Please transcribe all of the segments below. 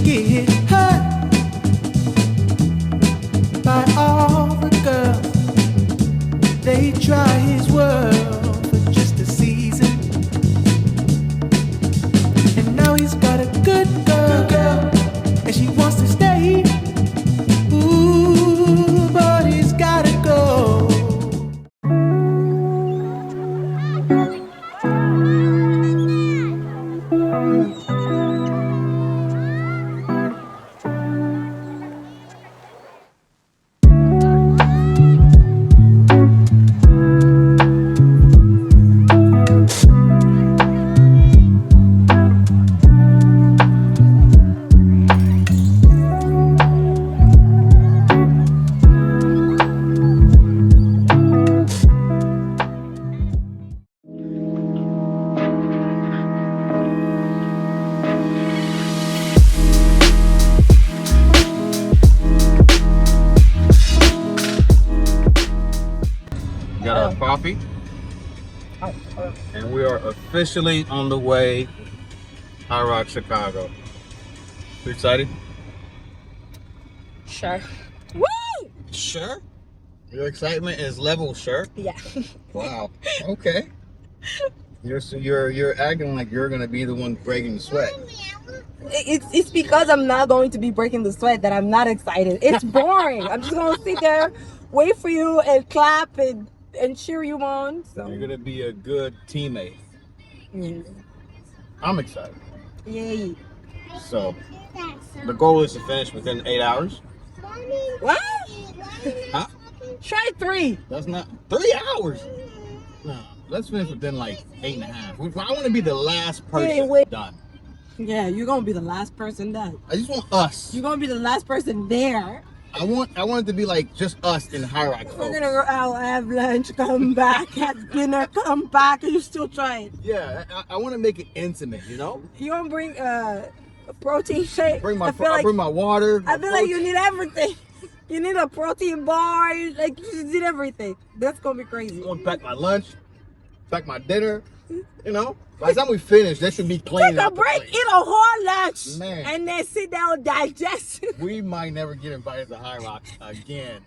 get hurt by all the girls. They try his world for just a season, and now he's got a good girl, and she wants to stay. Ooh, but he's gotta go. Got our coffee, and we are officially on the way. Hyrox, Chicago. You excited? Sure. Woo! Sure. Your excitement is level, sure. Yeah. Wow. Okay. You're acting like you're gonna be the one breaking the sweat. It's because I'm not going to be breaking the sweat that I'm not excited. It's boring. I'm just gonna sit there, wait for you, and clap and cheer you on. So You're gonna be a good teammate. yes. I'm excited. Yay. So the goal is to finish within 8 hours. What? Huh? Try 3. That's not 3 hours. No, let's finish within like 8.5. I want to be the last person done. Yeah, you're gonna be the last person done. I just want us. You're gonna be the last person there. I want it to be like just us in Hyrox. We're gonna go out, have lunch, come back, have dinner, come back, and you still trying. Yeah, I want to make it intimate, you know? You gonna bring a protein shake? Bring my water. I feel like you need everything. You need a protein bar. You need everything. That's gonna be crazy. I'm gonna pack my lunch, pack my dinner. You know, by the time we finish, that should be clean. Take a break, eat a whole lunch, man, and then sit down, digest. We might never get invited to Hyrox again,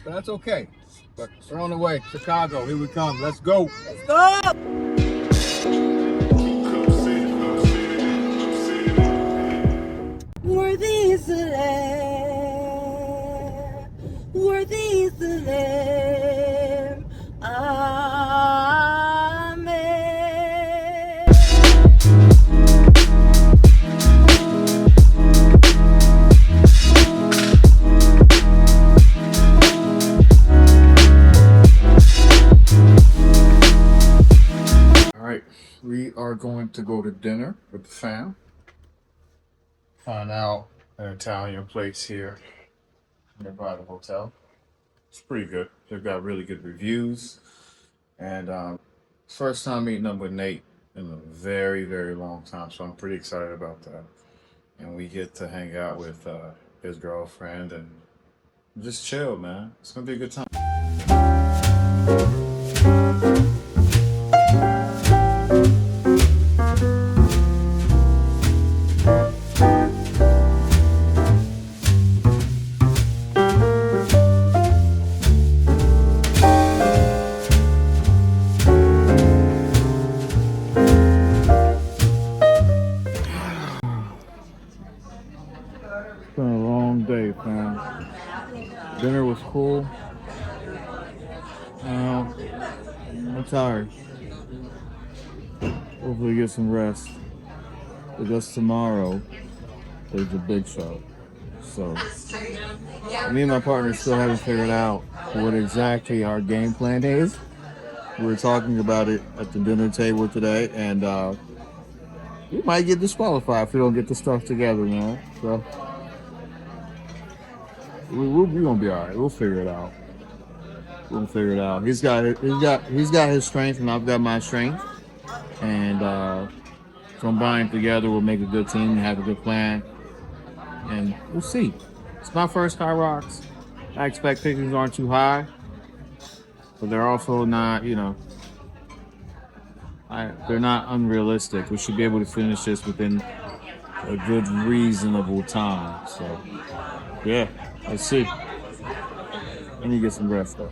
but that's okay. But we're on the way. Chicago, here we come. Let's go. Let's go. Worthy is the Lamb. Worthy is the Lamb. Amen. All right, we are going to go to dinner with the fam. Find out an Italian place here nearby the hotel. It's pretty good. They've got really good reviews. And first time meeting up with Nate in a very, very long time. So I'm pretty excited about that. And we get to hang out with his girlfriend and just chill, man. It's gonna be a good time. It's been a long day, fam. Dinner was cool. I'm tired. Hopefully get some rest. Because tomorrow there's a big show. So me and my partner still haven't figured out what exactly our game plan is. We were talking about it at the dinner table today, and we might get disqualified if we don't get the stuff together, man. So we're gonna be all right. We'll figure it out. We'll figure it out. He's got his strength, and I've got my strength, and combined together, we'll make a good team and have a good plan. And we'll see. It's my first Hyrox. My expectations aren't too high, but they're also not, they're not unrealistic. We should be able to finish this within a good reasonable time. So yeah, let's see. Let me get some rest though.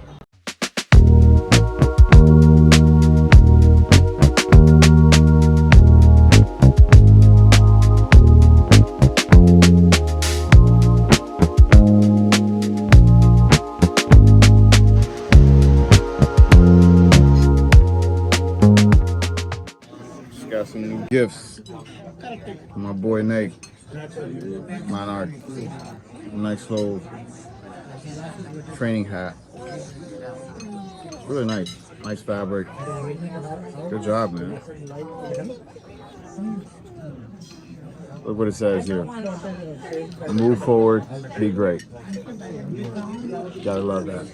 Just got some new gifts from my boy Nate. Monarch. Nice little training hat. It's really nice. Nice fabric. Good job, man. Look what it says here. Move forward, be great. Gotta love that.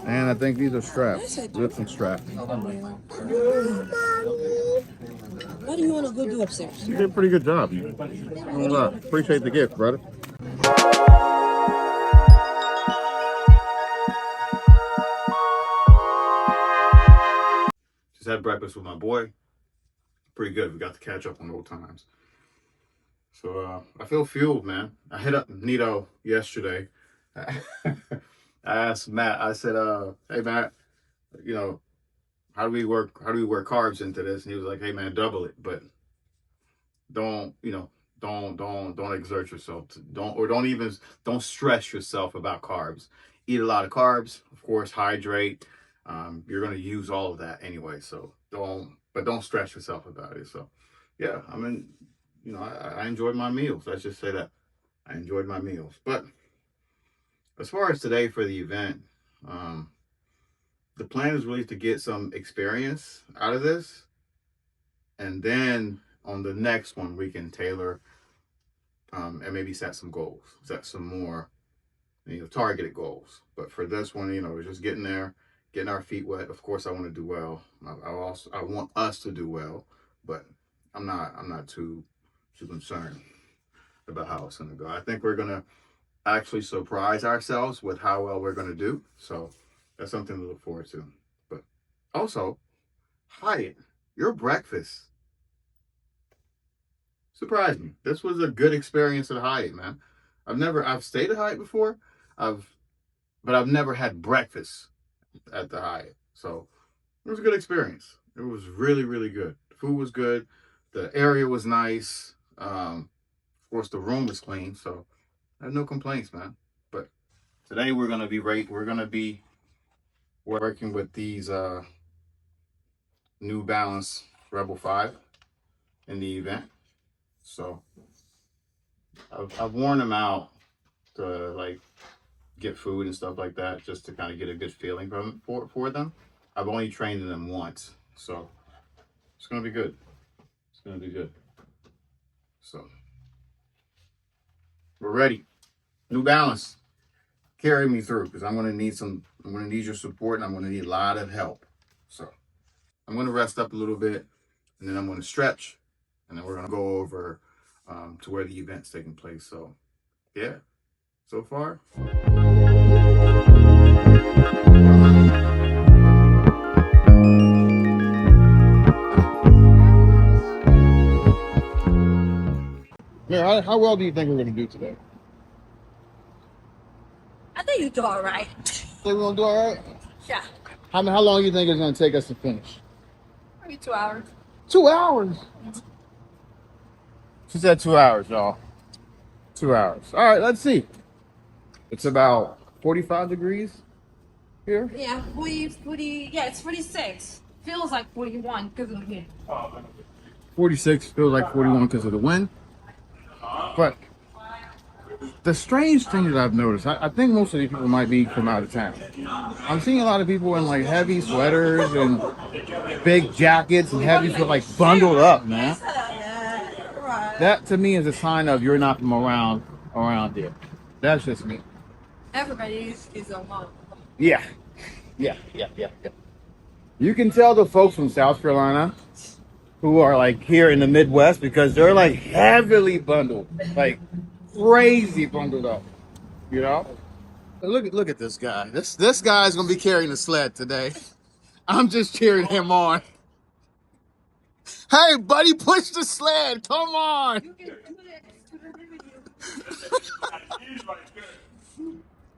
And I think these are straps. Lipstick straps. What do you want to go do upstairs? You did a pretty good job. Appreciate the gift, brother. Just had breakfast with my boy. Pretty good. We got to catch up on old times. So I feel fueled, man. I hit up Nito yesterday. I asked Matt. I said, "Hey Matt, you know, how do we work carbs into this?" And he was like, "Hey man, double it, but don't exert yourself. Don't stress yourself about carbs. Eat a lot of carbs, of course. Hydrate. You're gonna use all of that anyway. So don't stress yourself about it." So yeah, I mean, you know, I enjoyed my meals. Let's just say that I enjoyed my meals. But as far as today for the event, the plan is really to get some experience out of this, and then on the next one we can tailor and maybe set some goals, set some more, you know, targeted goals. But for this one, you know, we're just getting there, getting our feet wet. Of course, I want to do well. I want us to do well, but I'm not too concerned about how it's gonna go. I think we're gonna actually surprise ourselves with how well we're gonna do. So that's something to look forward to. But also, Hyatt, your breakfast surprised me. This was a good experience at Hyatt, man. I've stayed at Hyatt before. But I've never had breakfast at the Hyatt. So it was a good experience. It was really, really good. The food was good. The area was nice. Of course, the room was clean. So I have no complaints, man. But today we're gonna be working with these New Balance Rebel 5 in the event. So I've worn them out to like get food and stuff like that, just to kind of get a good feeling for them. I've only trained them once, so it's gonna be good. It's gonna be good. So we're ready. New Balance, carry me through, because I'm gonna need your support, and I'm gonna need a lot of help. So I'm gonna rest up a little bit, and then I'm gonna stretch, and then we're gonna go over to where the event's taking place. So yeah, so far. Yeah, how well do you think we're gonna do today? I think you do all right. Think we're gonna do all right? Yeah. How long do you think it's gonna take us to finish? Maybe 2 hours. 2 hours. She said 2 hours, y'all. 2 hours. All right, let's see. It's about 45 degrees here. Yeah, 40, yeah, it's 46. Feels like 41 because of the wind. 46 feels like 41 because of the wind. But the strange thing that I've noticed, I think most of these people might be from out of town. I'm seeing a lot of people in like heavy sweaters and big jackets and heavy, like bundled up, man. That to me is a sign of you're not from around here. That's just me. Everybody is alone. Yeah. You can tell the folks from South Carolina who are like here in the Midwest, because they're like heavily bundled, like crazy bundled up, you know? Look at this guy. This guy's gonna be carrying the sled today. I'm just cheering him on. Hey, buddy, push the sled. Come on.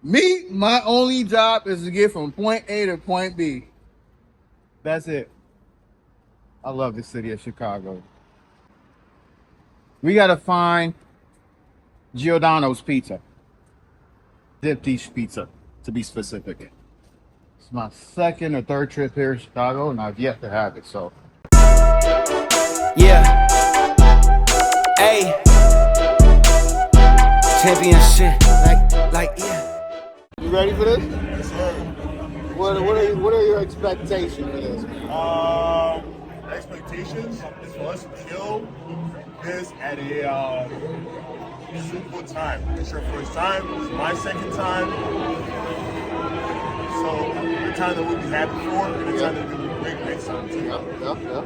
Me, my only job is to get from point A to point B. That's it. I love the city of Chicago. We gotta find Giordano's Pizza. Dip dish pizza, to be specific. It's my second or third trip here in Chicago, and I've yet to have it, so. Yeah. Hey. Championship. Like, yeah. You ready for this? Yes, sir. What are your expectations for this? Expectations is for us to kill this at a suitable time. It's your first time. It's my second time. So the time that we'll be happy for, and the time that we'll be great next time too. Yeah.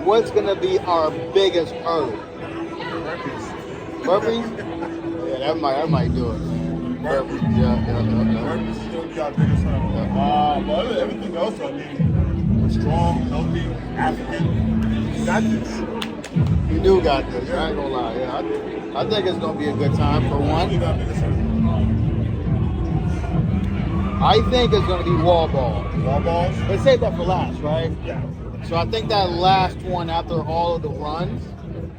What's gonna be our biggest hurdle? Burpees? Yeah, that might do it, man. Burpees. Yeah. Burpees is gonna be our biggest hurdle. But other than everything else, I mean, we're strong, healthy, African. We got this. You do got this. I ain't gonna lie. Yeah, I think it's gonna be a good time for one. I think it's gonna be wall ball. Wall balls? Let's save that for last, right? Yeah. So I think that last one after all of the runs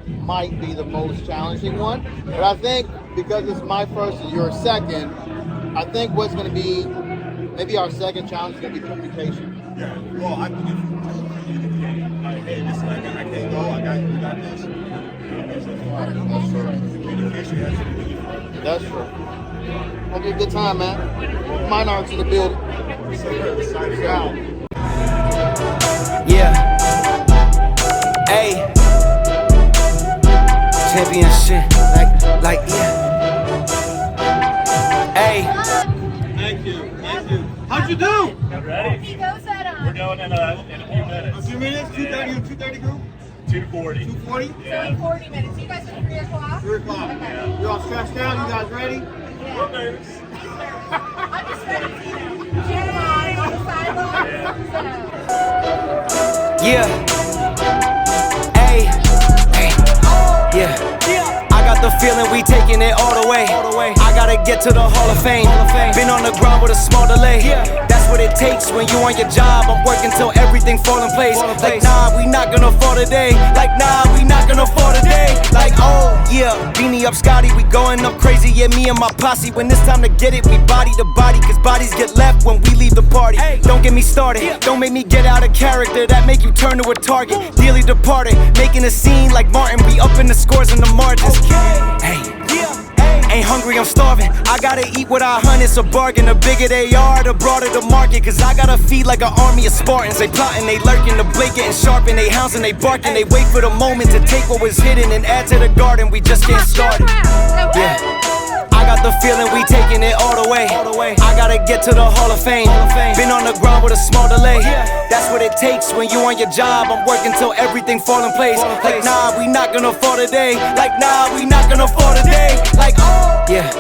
might be the most challenging one. But I think because it's my first and your second, I think what's going to be maybe our second challenge is going to be communication. Yeah. Well, I think if you communicate, like, hey, listen, I can't go, you got this. That's true. Communication has to be good. That's true. It'll be a good time, man. Monarchs in the building. Yeah. Yeah. Hey. Championship. Like, yeah. Hey. Thank you. How'd you do? Ready? He goes at We're going in a few minutes. A few minutes? 2:30 group? 2:40. 2:40? Yeah. so in 40 minutes. You guys at 3 o'clock? 3 o'clock. Okay. You all stretched out? You guys ready? We're nervous. I'm just ready to, jam on the sidewalk. Yeah. Hey. Yeah. I got the feeling we taking it all the way. I gotta get to the Hall of Fame. Been on the ground with a small delay. That's what it takes when you on your job. I'm working till everything fall in place. Like, nah, we not gonna fall today. Like, nah, we not gonna fall today. Like, oh, yeah. Beanie up Scotty, we going up crazy. Yeah, me and my posse. When it's time to get it, we body to body. Cause bodies get left when we leave the party. Don't get me started. Don't make me get out of character. That make you turn to a target. Dearly departed. Making a scene like Martin. We up in the scores and the margins. Hey. Ain't hungry, I'm starving. I gotta eat what I hunt, it's a bargain. The bigger they are, the broader the market. Cause I gotta feed like an army of Spartans. They plotting, they lurking, the blade getting sharpened. They hounds and they barking. They wait for the moment to take what was hidden and add to the garden. We just getting started. Yeah. I got the feeling we taking it all the way. I gotta get to the Hall of Fame. Been on the ground with a small delay. That's what it takes when you on your job. I'm working till everything fall in place. Like, nah, we not gonna fall today. Like, nah, we not gonna fall today. Like, yeah.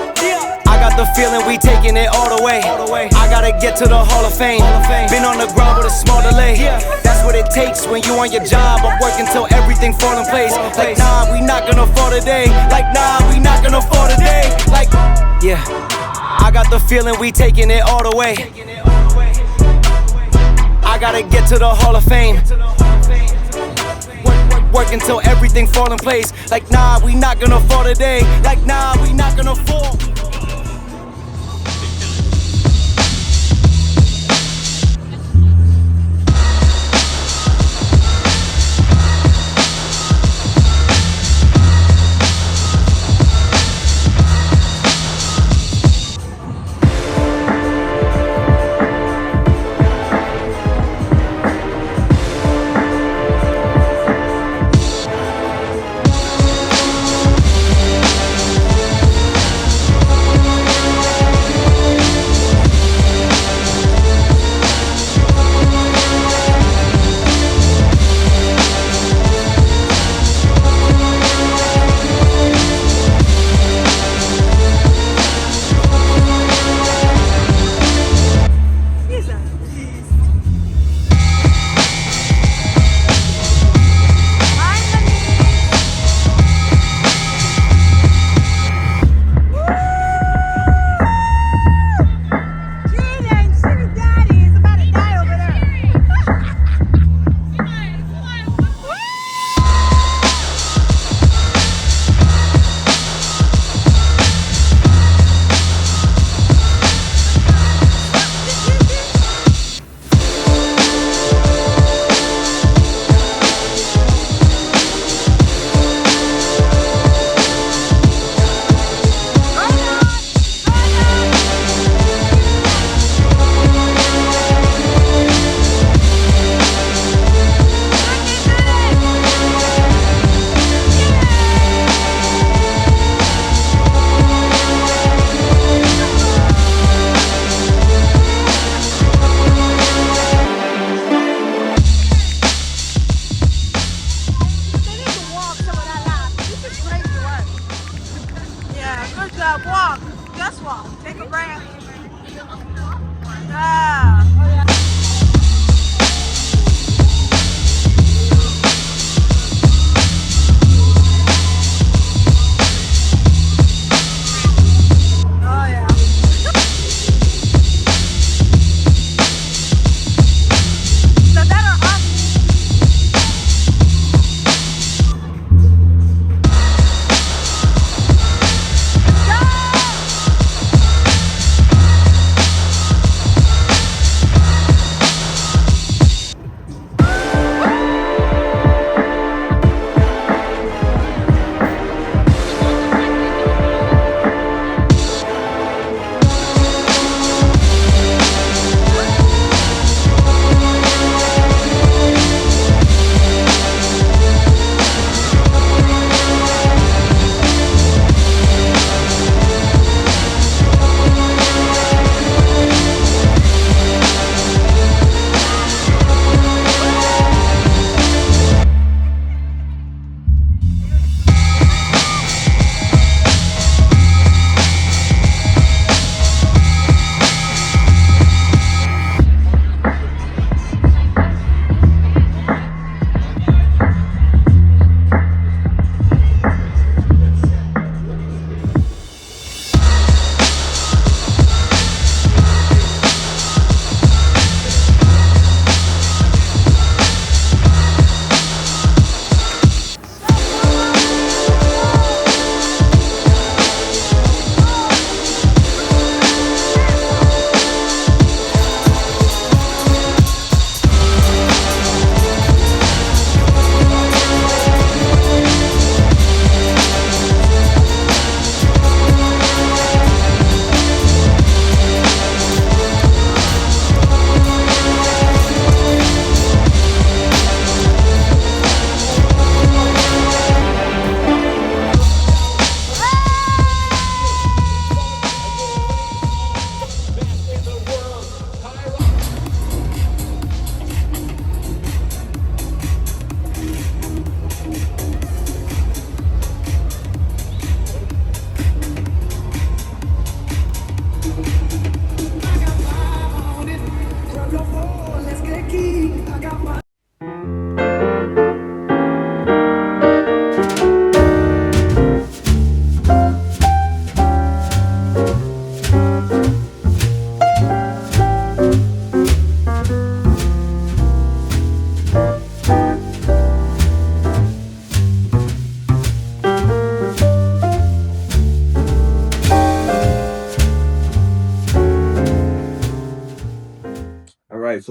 I got the feeling we taking it all the way. I gotta get to the Hall of Fame. Been on the ground with a small delay. That's what it takes when you on your job. I'm working till everything fall in place. Like, nah, we not gonna fall today. Like, nah, we not gonna fall today. Like, yeah. I got the feeling we taking it all the way. I gotta get to the Hall of Fame. Work until everything fall in place. Like, nah, we not gonna fall today. Like, nah, we not gonna fall.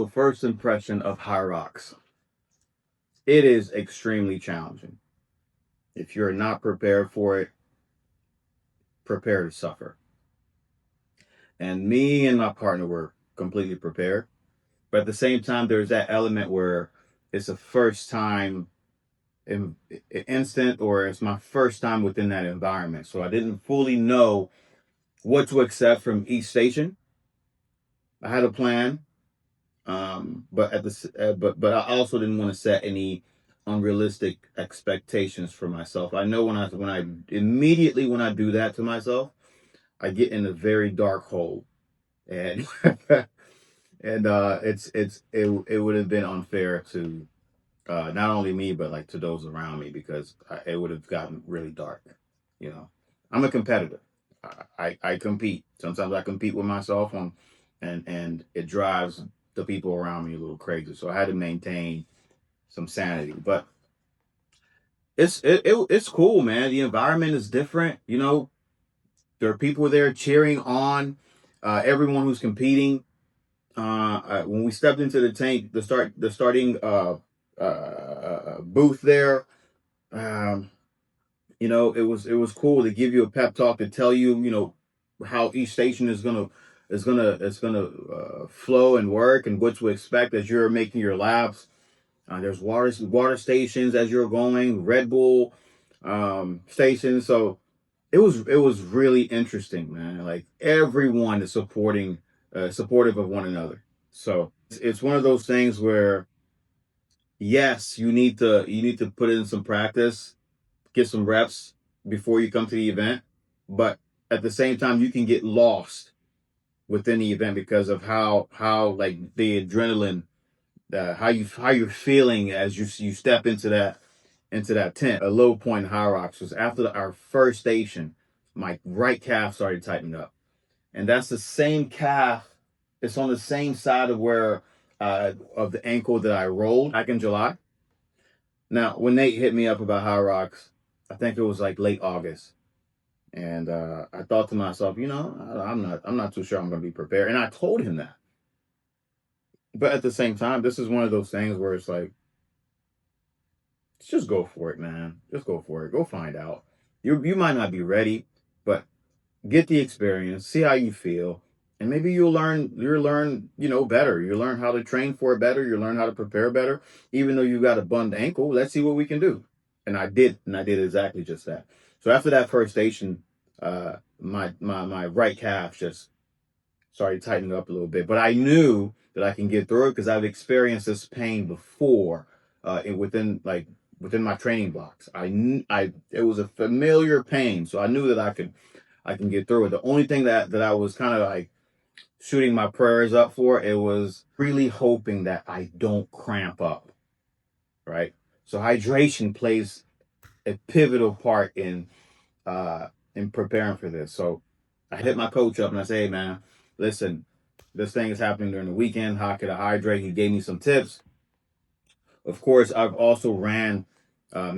So first impression of Hyrox. It is extremely challenging. If you're not prepared for it, prepare to suffer. And me and my partner were completely prepared. But at the same time, there's that element where it's a first time instant, or it's my first time within that environment. So I didn't fully know what to accept from each station. I had a plan, but but I also didn't want to set any unrealistic expectations for myself. I know when I immediately when I do that to myself, I get in a very dark hole, and and it would have been unfair to not only me but like to those around me, because it would have gotten really dark. You know, I'm a competitor. I compete. Sometimes I compete with myself on, and it drives the people around me a little crazy. So I had to maintain some sanity. But it's cool, man. The environment is different. You know, there are people there cheering on everyone who's competing. When we stepped into the tank, the starting booth there, um, you know, it was cool to give you a pep talk to tell you, you know, how each station is gonna flow and work, and what to expect as you're making your laps. There's water stations as you're going, Red Bull stations. So it was really interesting, man. Like everyone is supportive of one another. So it's one of those things where yes, you need to put in some practice, get some reps before you come to the event, but at the same time you can get lost within the event because of how like the adrenaline, how you're feeling as you step into that tent. A low point in Hyrox was after our first station, my right calf started tightening up, and that's the same calf. It's on the same side of where of the ankle that I rolled back in July. Now, when Nate hit me up about Hyrox, I think it was like late August, and I thought to myself, you know, I'm not too sure I'm going to be prepared, and I told him that. But at the same time, this is one of those things where it's like, just go for it, man. Just go for it. Go find out. You might not be ready, but get the experience, see how you feel, and maybe you'll learn, you know, better. You learn how to train for it better. You learn how to prepare better. Even though you got a bummed ankle, let's see what we can do. And I did exactly just that. So after that first station, my right calf just started tightening up a little bit, but I knew that I can get through it because I've experienced this pain before, within my training blocks. It was a familiar pain, so I knew that I can get through it. The only thing that I was kind of like shooting my prayers up for, it was really hoping that I don't cramp up, right? So hydration plays a pivotal part in preparing for this. So I hit my coach up and I say, hey man, listen, this thing is happening during the weekend. How could I hydrate? He gave me some tips. Of course, I've also ran half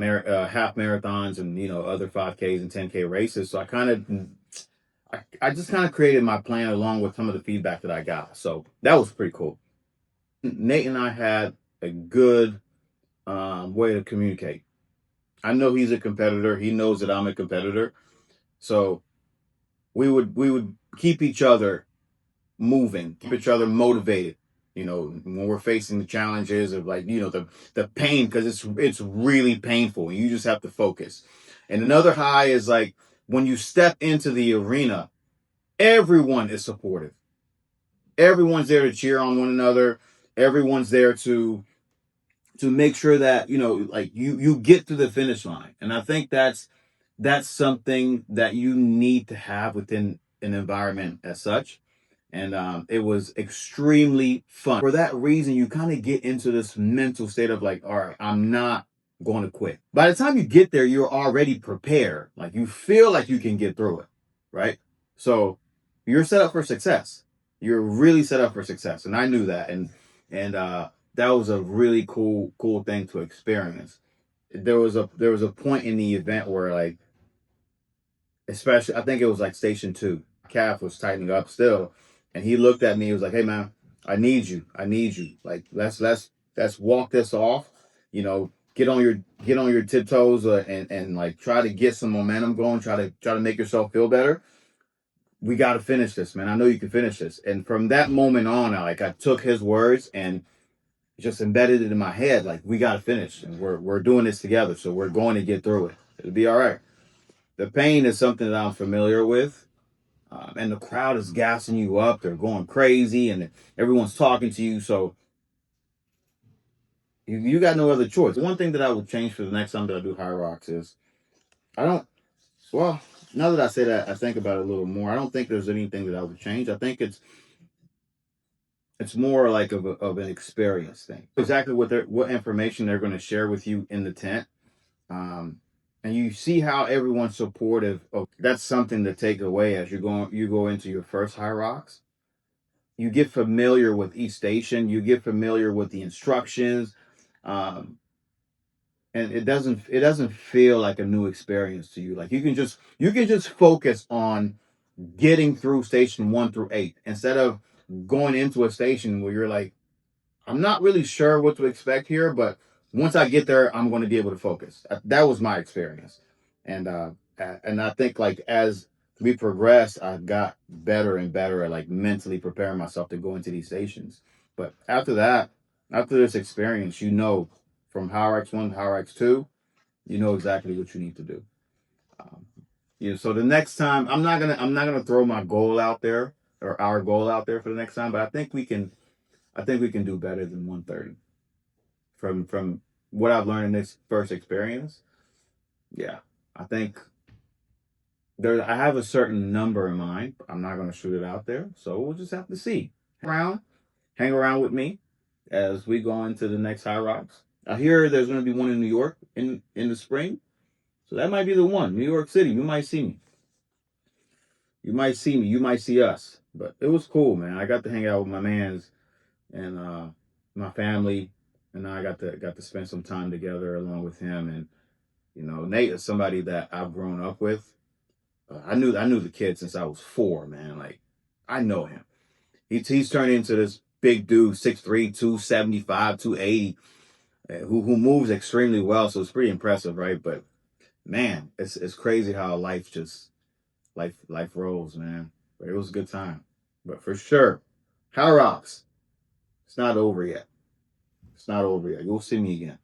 marathons and, you know, other 5Ks and 10K races. So I just kind of created my plan along with some of the feedback that I got. So that was pretty cool. Nate and I had a good way to communicate. I know he's a competitor. He knows that I'm a competitor. So we would keep each other moving, keep each other motivated. You know, when we're facing the challenges of, like, you know, the pain, because it's really painful and you just have to focus. And another high is like when you step into the arena, everyone is supportive. Everyone's there to cheer on one another. Everyone's there to make sure that, you know, like you get to the finish line. And I think that's something that you need to have within an environment as such. And it was extremely fun. For that reason, you kind of get into this mental state of like, all right, I'm not going to quit. By the time you get there, you're already prepared. Like you feel like you can get through it, right? So you're set up for success. You're really set up for success, and I knew that. And that was a really cool thing to experience. There was a point in the event where, like, especially I think it was like station 2, calf was tightening up still, and he looked at me. He was like, "Hey man, I need you. I need you. Like let's walk this off. You know, get on your tiptoes and like try to get some momentum going. Try to make yourself feel better. We got to finish this, man. I know you can finish this. And from that moment on, I took his words and just embedded it in my head. Like we got to finish, and we're doing this together. So we're going to get through it. It'll be all right. The pain is something that I'm familiar with. And the crowd is gassing you up. They're going crazy, and everyone's talking to you. So you got no other choice. One thing that I would change for the next time that I do Hyrox is I don't. Well, now that I say that, I think about it a little more. I don't think there's anything that I would change. I think it's more like of an experience thing. Exactly what information they're going to share with you in the tent. Um, and you see how everyone's supportive of. That's something to take away as you go into your first Hyrox. You get familiar with each station. You get familiar with the instructions, um, and it doesn't feel like a new experience to you. Like you can just focus on getting through station 1 through 8 instead of going into a station where you're like, I'm not really sure what to expect here, but once I get there, I'm going to be able to focus. That was my experience, and I think like as we progressed, I got better and better at like mentally preparing myself to go into these stations. But after that, after this experience, you know, from Hyrox 1 to Hyrox 2, you know exactly what you need to do. Um, so the next time, I'm not gonna throw my goal out there or our goal out there for the next time, but I think we can do better than 130 from what I've learned in this first experience. Yeah, I think I have a certain number in mind. I'm not going to shoot it out there, so we'll just have to see. Hang around with me as we go into the next Hyrox. I hear there's going to be one in New York in the spring, so that might be the one. New York City, you might see me. You might see me. You might see us. But it was cool, man. I got to hang out with my mans and my family, and I got to spend some time together along with him. And Nate is somebody that I've grown up with. I knew the kid since I was 4, man. Like I know him. He's turned into this big dude, 6'3", 275, 280, who moves extremely well. So it's pretty impressive, right? But man, it's crazy how life rolls, man. But it was a good time. But for sure, Hyrox, it's not over yet. It's not over yet. You'll see me again.